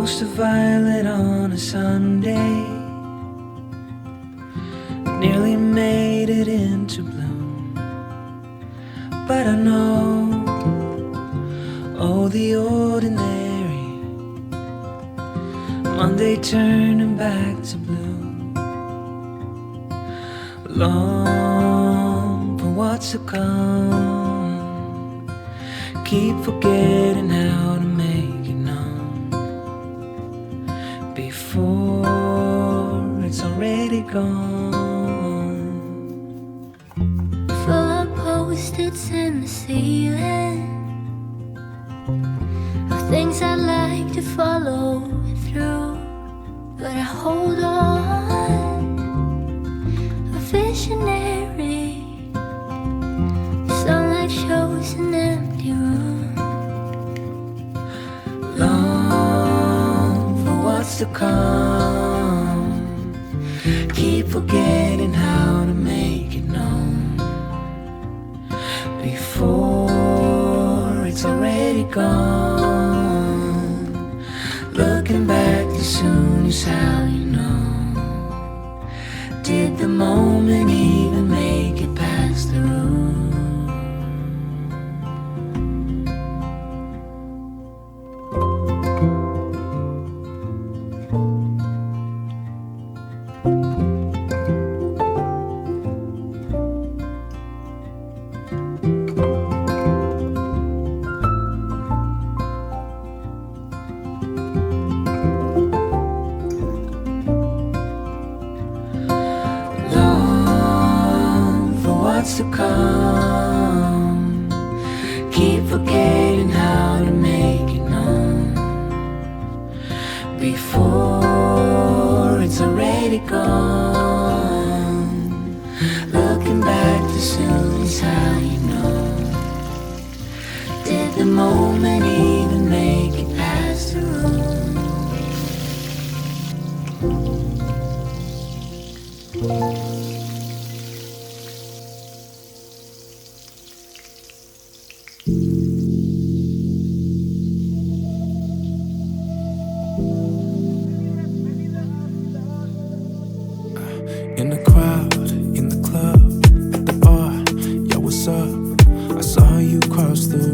Almost a violet on a Sunday, nearly made it into bloom. But I know, oh, the ordinary Monday turning back to blue. Long for what's to come, keep forgetting how to make it known before it's already gone. Full of post-its in the ceiling of things I'd like to follow through, but I hold on. A visionary, sunlight shows an empty room. Long for what's to come, keep forgetting how to make it known before it's already gone. Looking back as soon as how you know, did the moment even make it past the room? To come, keep forgetting how to make it known before it's already gone. Looking back to soon is how you know, did the moment even make it past the room? In the crowd, in the club, at the bar, yo, what's up? I saw you cross the